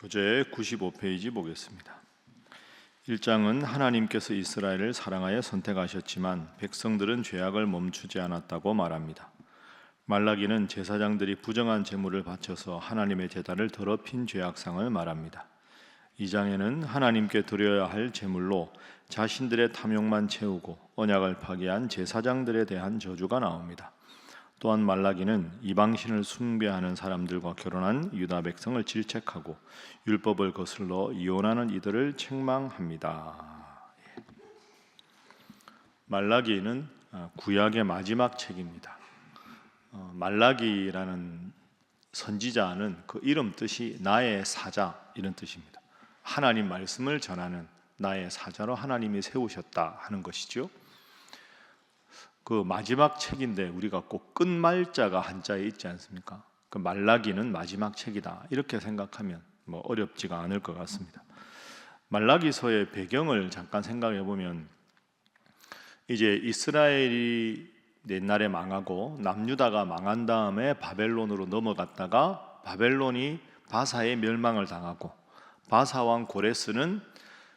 교재 95페이지 보겠습니다. 1장은 하나님께서 이스라엘을 사랑하여 선택하셨지만 백성들은 죄악을 멈추지 않았다고 말합니다. 말라기는 제사장들이 부정한 제물을 바쳐서 하나님의 제단을 더럽힌 죄악상을 말합니다. 2장에는 하나님께 드려야 할 제물로 자신들의 탐욕만 채우고 언약을 파기한 제사장들에 대한 저주가 나옵니다. 또한 말라기는 이방신을 숭배하는 사람들과 결혼한 유다 백성을 질책하고 율법을 거슬러 이혼하는 이들을 책망합니다. 말라기는 구약의 마지막 책입니다. 말라기라는 선지자는 그 이름 뜻이 나의 사자 이런 뜻입니다. 하나님 말씀을 전하는 나의 사자로 하나님이 세우셨다 하는 것이죠. 그 마지막 책인데 우리가 꼭 끝말자가 한자에 있지 않습니까? 그 말라기는 마지막 책이다 이렇게 생각하면 어렵지가 않을 것 같습니다. 말라기서의 배경을 잠깐 생각해 보면 이제 이스라엘이 옛날에 망하고 남유다가 망한 다음에 바벨론으로 넘어갔다가 바벨론이 바사의 멸망을 당하고 바사 왕 고레스는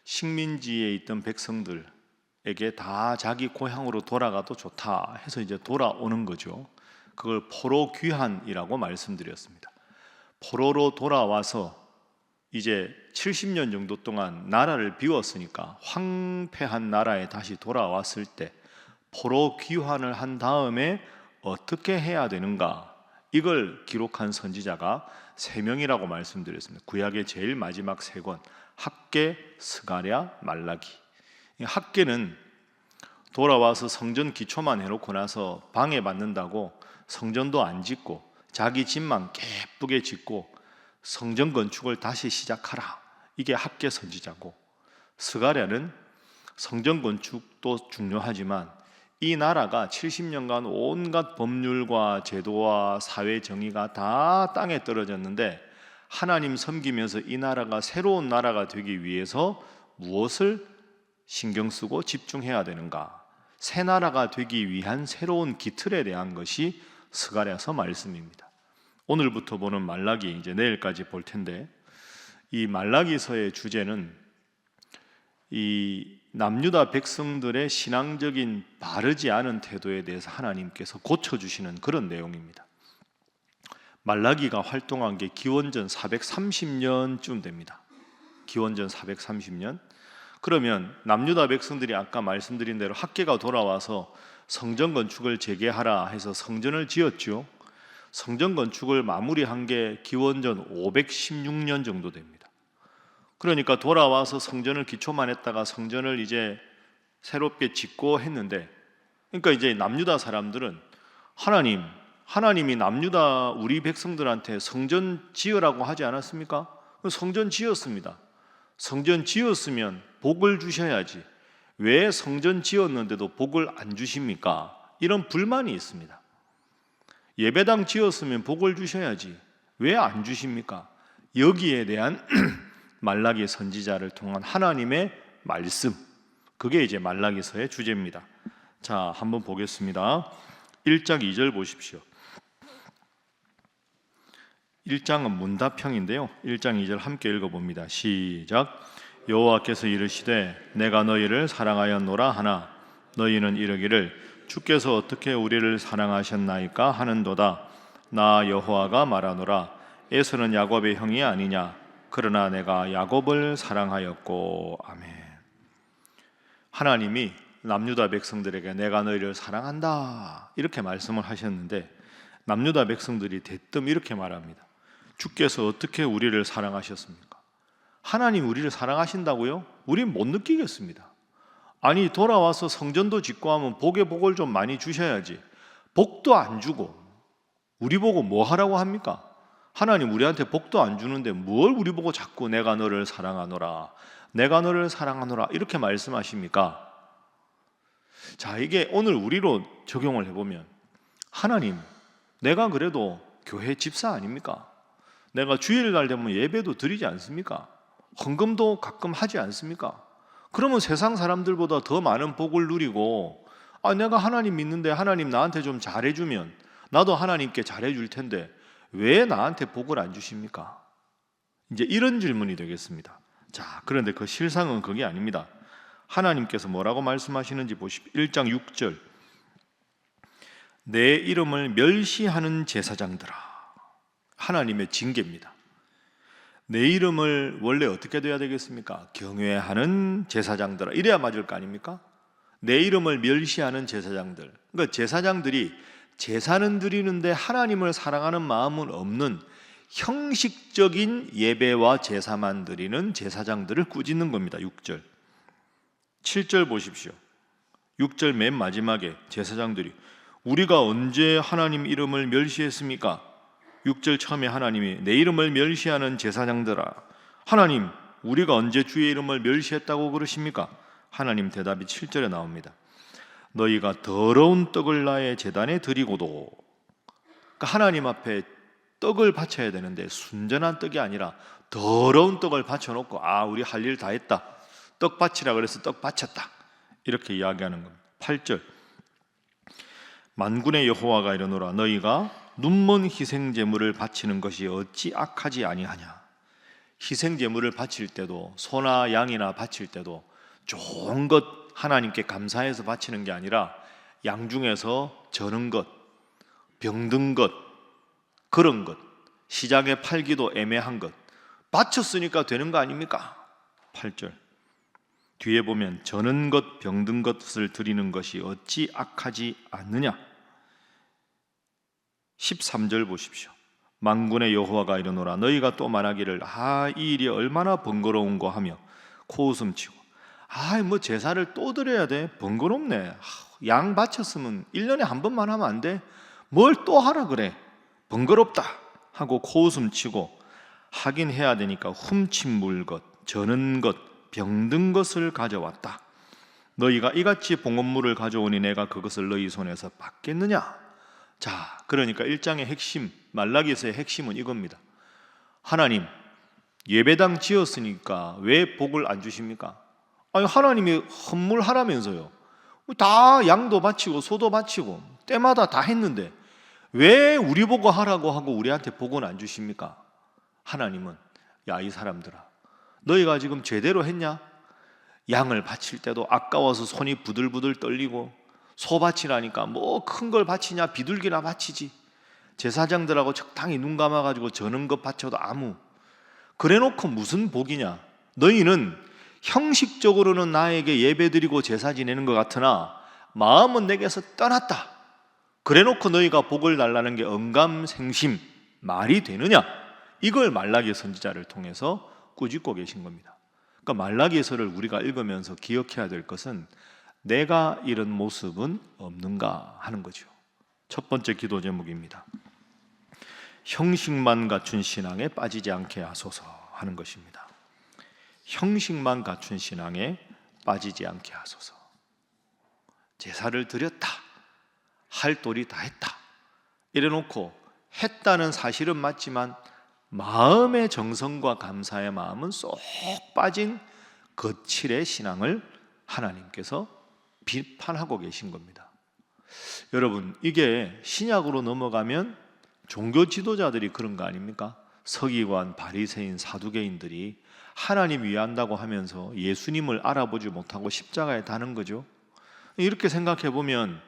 식민지에 있던 백성들에게 다 자기 고향으로 돌아가도 좋다 해서 이제 돌아오는 거죠. 그걸 포로 귀환이라고 말씀드렸습니다. 포로로 돌아와서 이제 70년 정도 동안 나라를 비웠으니까 황폐한 나라에 다시 돌아왔을 때 포로 귀환을 한 다음에 어떻게 해야 되는가, 이걸 기록한 선지자가 3명이라고 말씀드렸습니다. 구약의 제일 마지막 3권, 학개, 스가랴, 말라기. 학개는 돌아와서 성전 기초만 해놓고 나서 방해받는다고 성전도 안 짓고 자기 집만 예쁘게 짓고 성전 건축을 다시 시작하라, 이게 학개 선지자고, 스가랴는 성전 건축도 중요하지만 이 나라가 70년간 온갖 법률과 제도와 사회 정의가 다 땅에 떨어졌는데 하나님 섬기면서 이 나라가 새로운 나라가 되기 위해서 무엇을 신경 쓰고 집중해야 되는가, 새 나라가 되기 위한 새로운 기틀에 대한 것이 스가랴서 말씀입니다. 오늘부터 보는 말라기, 이제 내일까지 볼 텐데, 이 말라기서의 주제는 이 남유다 백성들의 신앙적인 바르지 않은 태도에 대해서 하나님께서 고쳐주시는 그런 내용입니다. 말라기가 활동한 게 기원전 430년쯤 됩니다. 기원전 430년. 그러면 남유다 백성들이 아까 말씀드린 대로 학개가 돌아와서 성전 건축을 재개하라 해서 성전을 지었죠. 성전 건축을 마무리한 게 기원전 516년 정도 됩니다. 그러니까 돌아와서 성전을 기초만 했다가 성전을 이제 새롭게 짓고 했는데, 그러니까 이제 남유다 사람들은 하나님이 남유다 우리 백성들한테 성전 지으라고 하지 않았습니까? 성전 지었습니다. 성전 지었으면 복을 주셔야지 왜 성전 지었는데도 복을 안 주십니까? 이런 불만이 있습니다. 예배당 지었으면 복을 주셔야지 왜 안 주십니까? 여기에 대한 말라기 선지자를 통한 하나님의 말씀, 그게 이제 말라기서의 주제입니다. 자, 한번 보겠습니다. 1장 2절 보십시오. 1장은 문답형인데요, 1장 2절 함께 읽어봅니다. 시작. 여호와께서 이르시되 내가 너희를 사랑하였노라 하나 너희는 이르기를 주께서 어떻게 우리를 사랑하셨나이까 하는도다. 나 여호와가 말하노라. 에서는 야곱의 형이 아니냐. 그러나 내가 야곱을 사랑하였고. 아멘. 하나님이 남유다 백성들에게 내가 너희를 사랑한다 이렇게 말씀을 하셨는데, 남유다 백성들이 대뜸 이렇게 말합니다. 주께서 어떻게 우리를 사랑하셨습니까? 하나님 우리를 사랑하신다고요? 우린 못 느끼겠습니다. 아니, 돌아와서 성전도 짓고 하면 복에 복을 좀 많이 주셔야지 복도 안 주고 우리 보고 뭐 하라고 합니까? 하나님 우리한테 복도 안 주는데 뭘 우리 보고 자꾸 내가 너를 사랑하노라, 내가 너를 사랑하노라 이렇게 말씀하십니까? 자, 이게 오늘 우리로 적용을 해보면, 하나님, 내가 그래도 교회 집사 아닙니까? 내가 주일날 되면 예배도 드리지 않습니까? 헌금도 가끔 하지 않습니까? 그러면 세상 사람들보다 더 많은 복을 누리고, 내가 하나님 믿는데 하나님 나한테 좀 잘해주면 나도 하나님께 잘해줄 텐데 왜 나한테 복을 안 주십니까? 이제 이런 질문이 되겠습니다. 자, 그런데 그 실상은 그게 아닙니다. 하나님께서 뭐라고 말씀하시는지 보십시오. 1장 6절. 내 이름을 멸시하는 제사장들아. 하나님의 징계입니다. 내 이름을 원래 어떻게 돼야 되겠습니까? 경외하는 제사장들아. 이래야 맞을 거 아닙니까? 내 이름을 멸시하는 제사장들. 그러니까 제사장들이 제사는 드리는데 하나님을 사랑하는 마음은 없는 형식적인 예배와 제사만 드리는 제사장들을 꾸짖는 겁니다. 6절. 7절 보십시오. 6절 맨 마지막에 제사장들이 우리가 언제 하나님 이름을 멸시했습니까? 6절 처음에 하나님이 내 이름을 멸시하는 제사장들아, 하나님 우리가 언제 주의 이름을 멸시했다고 그러십니까? 하나님 대답이 7절에 나옵니다. 너희가 더러운 떡을 나의 제단에 드리고도, 그러니까 하나님 앞에 떡을 바쳐야 되는데 순전한 떡이 아니라 더러운 떡을 바쳐놓고 우리 할 일 다 했다, 떡 바치라 그래서 떡 바쳤다, 이렇게 이야기하는 겁니다. 8절. 만군의 여호와가 이르노라 너희가 눈먼 희생제물을 바치는 것이 어찌 악하지 아니하냐. 희생제물을 바칠 때도 소나 양이나 바칠 때도 좋은 것 하나님께 감사해서 바치는 게 아니라 양 중에서 저는 것, 병든 것, 그런 것, 시장에 팔기도 애매한 것 바쳤으니까 되는 거 아닙니까? 8절 뒤에 보면 저는 것, 병든 것을 드리는 것이 어찌 악하지 않느냐. 13절 보십시오. 만군의 여호와가 이르노라 너희가 또 말하기를 이 일이 얼마나 번거로운고 하며 코웃음치고 뭐 제사를 또 드려야 돼, 번거롭네, 양 바쳤으면 1년에 한 번만 하면 안 돼, 뭘 또 하라 그래, 번거롭다 하고 코웃음치고 하긴 해야 되니까 훔친 물것, 저는 것, 병든 것을 가져왔다. 너희가 이같이 봉헌물을 가져오니 내가 그것을 너희 손에서 받겠느냐. 자, 그러니까 1장의 핵심, 말라기서의 핵심은 이겁니다. 하나님 예배당 지었으니까 왜 복을 안 주십니까? 하나님이 헌물하라면서요. 다 양도 바치고 소도 바치고 때마다 다 했는데 왜 우리 보고 하라고 하고 우리한테 복은 안 주십니까? 하나님은 이 사람들아, 너희가 지금 제대로 했냐? 양을 바칠 때도 아까워서 손이 부들부들 떨리고, 소 바치라니까 뭐 큰 걸 바치냐, 비둘기나 바치지. 제사장들하고 적당히 눈 감아가지고 저는 것 바쳐도 그래놓고 무슨 복이냐. 너희는 형식적으로는 나에게 예배드리고 제사 지내는 것 같으나 마음은 내게서 떠났다. 그래놓고 너희가 복을 달라는 게 언감생심 말이 되느냐. 이걸 말라기 선지자를 통해서 꾸짖고 계신 겁니다. 그러니까 말라기서를 우리가 읽으면서 기억해야 될 것은 내가 이런 모습은 없는가 하는 거죠. 첫 번째 기도 제목입니다. 형식만 갖춘 신앙에 빠지지 않게 하소서 하는 것입니다. 형식만 갖춘 신앙에 빠지지 않게 하소서. 제사를 드렸다, 할 도리 다 했다, 이래놓고 했다는 사실은 맞지만 마음의 정성과 감사의 마음은 쏙 빠진 거칠의 신앙을 하나님께서 비판하고 계신 겁니다. 여러분, 이게 신약으로 넘어가면 종교 지도자들이 그런 거 아닙니까? 서기관, 바리새인, 사두개인들이 하나님 위한다고 하면서 예수님을 알아보지 못하고 십자가에 다는 거죠. 이렇게 생각해 보면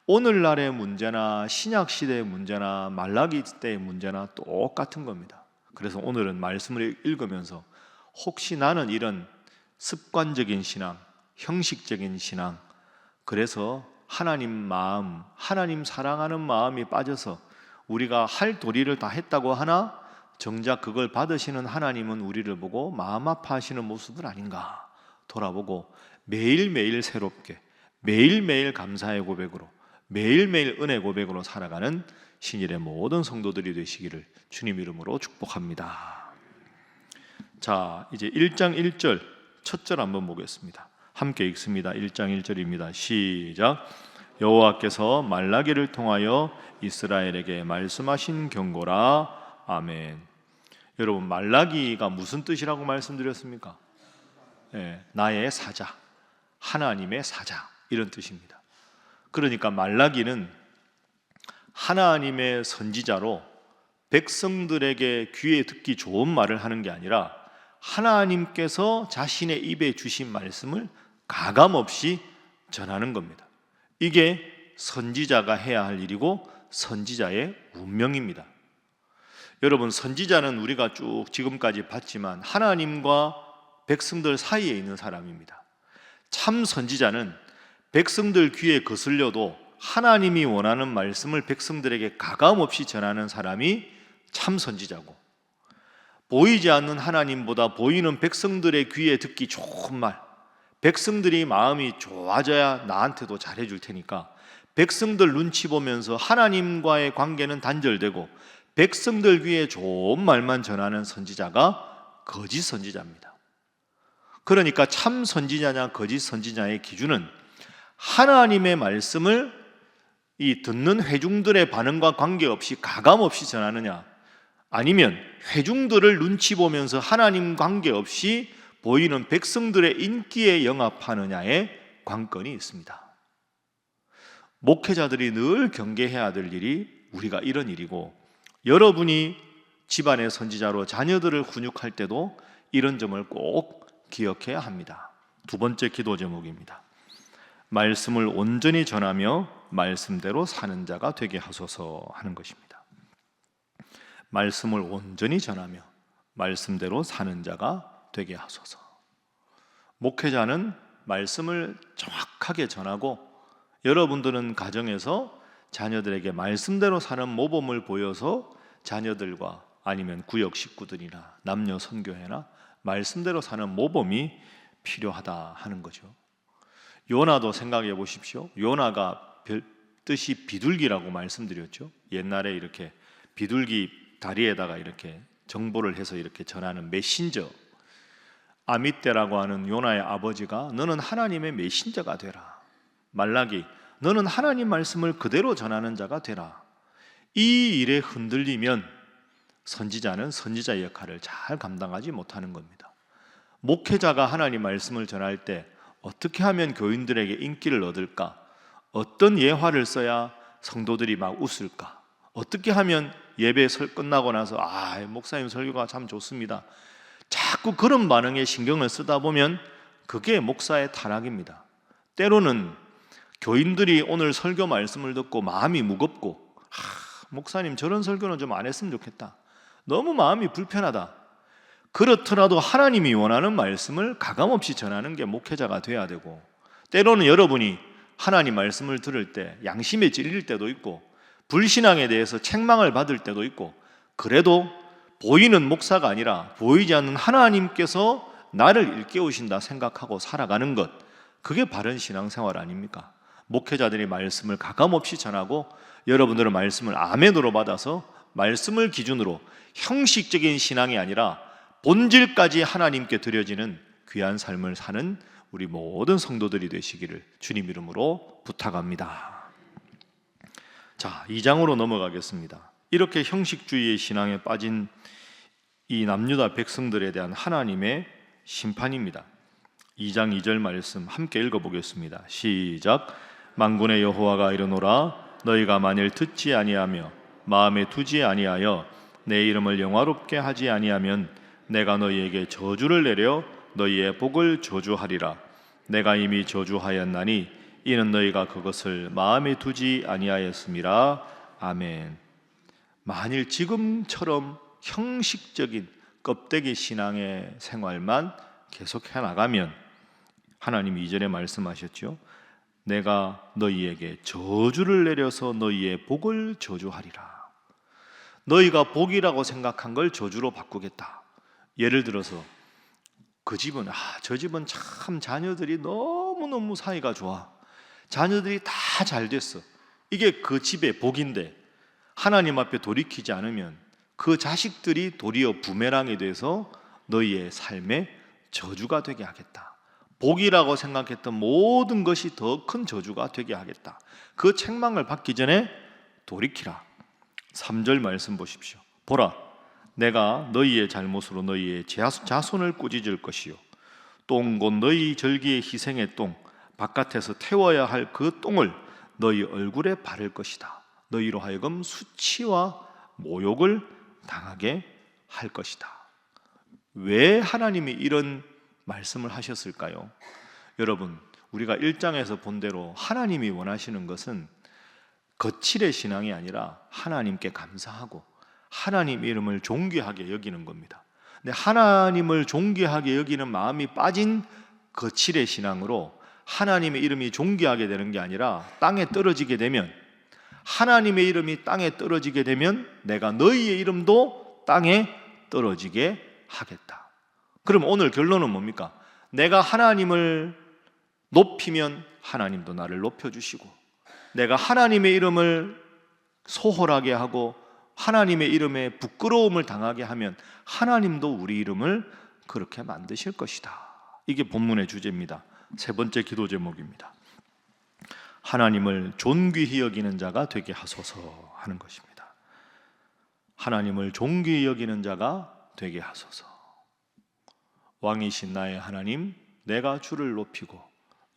오늘날의 문제나 신약 시대의 문제나 말라기 때의 문제나 똑같은 겁니다. 그래서 오늘은 말씀을 읽으면서 혹시 나는 이런 습관적인 신앙, 형식적인 신앙, 그래서 하나님 마음, 하나님 사랑하는 마음이 빠져서 우리가 할 도리를 다 했다고 하나 정작 그걸 받으시는 하나님은 우리를 보고 마음 아파하시는 모습은 아닌가 돌아보고 매일매일 새롭게, 매일매일 감사의 고백으로, 매일매일 은혜 고백으로 살아가는 신일의 모든 성도들이 되시기를 주님 이름으로 축복합니다. 자, 이제 1장 1절 첫 절 한번 보겠습니다. 함께 읽습니다. 1장 1절입니다. 시작. 여호와께서 말라기를 통하여 이스라엘에게 말씀하신 경고라. 아멘. 여러분, 말라기가 무슨 뜻이라고 말씀드렸습니까? 나의 사자, 하나님의 사자, 이런 뜻입니다. 그러니까 말라기는 하나님의 선지자로 백성들에게 귀에 듣기 좋은 말을 하는 게 아니라 하나님께서 자신의 입에 주신 말씀을 가감없이 전하는 겁니다. 이게 선지자가 해야 할 일이고 선지자의 운명입니다. 여러분, 선지자는 우리가 쭉 지금까지 봤지만 하나님과 백성들 사이에 있는 사람입니다. 참 선지자는 백성들 귀에 거슬려도 하나님이 원하는 말씀을 백성들에게 가감없이 전하는 사람이 참 선지자고, 보이지 않는 하나님보다 보이는 백성들의 귀에 듣기 좋은 말, 백성들이 마음이 좋아져야 나한테도 잘해줄 테니까 백성들 눈치 보면서 하나님과의 관계는 단절되고 백성들 귀에 좋은 말만 전하는 선지자가 거짓 선지자입니다. 그러니까 참 선지자냐 거짓 선지자의 기준은 하나님의 말씀을 이 듣는 회중들의 반응과 관계없이 가감없이 전하느냐, 아니면 회중들을 눈치 보면서 하나님 관계없이 보이는 백성들의 인기에 영합하느냐의 관건이 있습니다. 목회자들이 늘 경계해야 될 일이 우리가 이런 일이고, 여러분이 집안의 선지자로 자녀들을 훈육할 때도 이런 점을 꼭 기억해야 합니다. 두 번째 기도 제목입니다. 말씀을 온전히 전하며 말씀대로 사는 자가 되게 하소서 하는 것입니다. 말씀을 온전히 전하며 말씀대로 사는 자가 되게 하소서. 목회자는 말씀을 정확하게 전하고, 여러분들은 가정에서 자녀들에게 말씀대로 사는 모범을 보여서 자녀들과 아니면 구역 식구들이나 남녀 선교회나 말씀대로 사는 모범이 필요하다 하는 거죠. 요나도 생각해 보십시오. 요나가 뜻이 비둘기라고 말씀드렸죠. 옛날에 이렇게 비둘기 다리에다가 이렇게 정보를 해서 이렇게 전하는 메신저, 아미떼라고 하는 요나의 아버지가 너는 하나님의 메신저가 되라, 말라기 너는 하나님 말씀을 그대로 전하는 자가 되라. 이 일에 흔들리면 선지자는 선지자의 역할을 잘 감당하지 못하는 겁니다. 목회자가 하나님 말씀을 전할 때 어떻게 하면 교인들에게 인기를 얻을까? 어떤 예화를 써야 성도들이 막 웃을까? 어떻게 하면 예배 끝나고 나서 목사님 설교가 참 좋습니다, 자꾸 그런 반응에 신경을 쓰다 보면 그게 목사의 타락입니다. 때로는 교인들이 오늘 설교 말씀을 듣고 마음이 무겁고, 목사님 저런 설교는 좀 안 했으면 좋겠다, 너무 마음이 불편하다, 그렇더라도 하나님이 원하는 말씀을 가감없이 전하는 게 목회자가 돼야 되고, 때로는 여러분이 하나님 말씀을 들을 때 양심에 찔릴 때도 있고 불신앙에 대해서 책망을 받을 때도 있고, 그래도 보이는 목사가 아니라 보이지 않는 하나님께서 나를 일깨우신다 생각하고 살아가는 것, 그게 바른 신앙생활 아닙니까? 목회자들이 말씀을 가감없이 전하고 여러분들은 말씀을 아멘으로 받아서 말씀을 기준으로 형식적인 신앙이 아니라 본질까지 하나님께 드려지는 귀한 삶을 사는 우리 모든 성도들이 되시기를 주님 이름으로 부탁합니다. 자, 2장으로 넘어가겠습니다. 이렇게 형식주의의 신앙에 빠진 이 남유다 백성들에 대한 하나님의 심판입니다. 2장 2절 말씀 함께 읽어보겠습니다. 시작. 만군의 여호와가 이르노라 너희가 만일 듣지 아니하며 마음에 두지 아니하여 내 이름을 영화롭게 하지 아니하면 내가 너희에게 저주를 내려 너희의 복을 저주하리라. 내가 이미 저주하였나니 이는 너희가 그것을 마음에 두지 아니하였음이라. 아멘. 만일 지금처럼 형식적인 껍데기 신앙의 생활만 계속해 나가면 하나님 이전에 말씀하셨죠. 내가 너희에게 저주를 내려서 너희의 복을 저주하리라. 너희가 복이라고 생각한 걸 저주로 바꾸겠다. 예를 들어서 그 집은 저 집은 참 자녀들이 너무너무 사이가 좋아, 자녀들이 다 잘 됐어, 이게 그 집의 복인데 하나님 앞에 돌이키지 않으면 그 자식들이 도리어 부메랑이 돼서 너희의 삶에 저주가 되게 하겠다. 복이라고 생각했던 모든 것이 더 큰 저주가 되게 하겠다. 그 책망을 받기 전에 돌이키라. 3절 말씀 보십시오. 보라, 내가 너희의 잘못으로 너희의 자손을 꾸짖을 것이요 똥 곧 너희 절기의 희생의 똥, 바깥에서 태워야 할 그 똥을 너희 얼굴에 바를 것이다. 너희로 하여금 수치와 모욕을 당하게 할 것이다. 왜 하나님이 이런 말씀을 하셨을까요? 여러분, 우리가 1장에서 본 대로 하나님이 원하시는 것은 거칠의 신앙이 아니라 하나님께 감사하고 하나님 이름을 존귀하게 여기는 겁니다. 근데 하나님을 존귀하게 여기는 마음이 빠진 거칠의 신앙으로 하나님의 이름이 존귀하게 되는 게 아니라 땅에 떨어지게 되면, 하나님의 이름이 땅에 떨어지게 되면 내가 너희의 이름도 땅에 떨어지게 하겠다. 그럼 오늘 결론은 뭡니까? 내가 하나님을 높이면 하나님도 나를 높여주시고, 내가 하나님의 이름을 소홀하게 하고 하나님의 이름에 부끄러움을 당하게 하면 하나님도 우리 이름을 그렇게 만드실 것이다. 이게 본문의 주제입니다. 세 번째 기도 제목입니다. 하나님을 존귀히 여기는 자가 되게 하소서 하는 것입니다. 하나님을 존귀히 여기는 자가 되게 하소서. 왕이신 나의 하나님, 내가 주를 높이고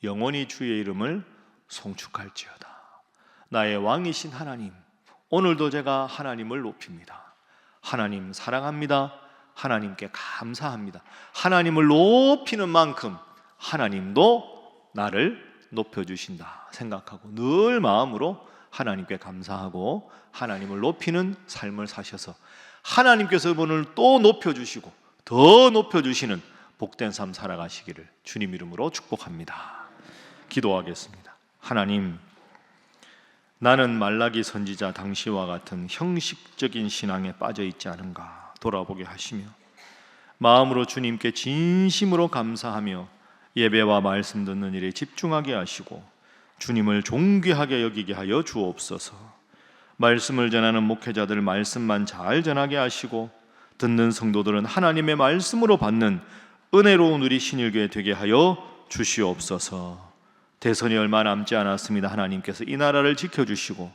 영원히 주의 이름을 송축할지어다. 나의 왕이신 하나님, 오늘도 제가 하나님을 높입니다. 하나님 사랑합니다. 하나님께 감사합니다. 하나님을 높이는 만큼 하나님도 나를 높여주신다 생각하고 늘 마음으로 하나님께 감사하고 하나님을 높이는 삶을 사셔서 하나님께서 오늘 또 높여주시고 더 높여주시는 복된 삶 살아가시기를 주님 이름으로 축복합니다. 기도하겠습니다. 하나님, 나는 말라기 선지자 당시와 같은 형식적인 신앙에 빠져 있지 않은가 돌아보게 하시며 마음으로 주님께 진심으로 감사하며 예배와 말씀 듣는 일에 집중하게 하시고 주님을 존귀하게 여기게 하여 주옵소서. 말씀을 전하는 목회자들 말씀만 잘 전하게 하시고 듣는 성도들은 하나님의 말씀으로 받는 은혜로운 우리 신일교회 되게 하여 주시옵소서. 대선이 얼마 남지 않았습니다. 하나님께서 이 나라를 지켜주시고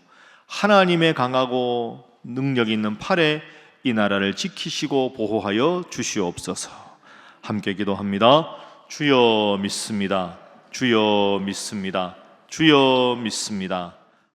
하나님의 강하고 능력 있는 팔에 이 나라를 지키시고 보호하여 주시옵소서. 함께 기도합니다. 주여 믿습니다. 주여 믿습니다. 주여 믿습니다.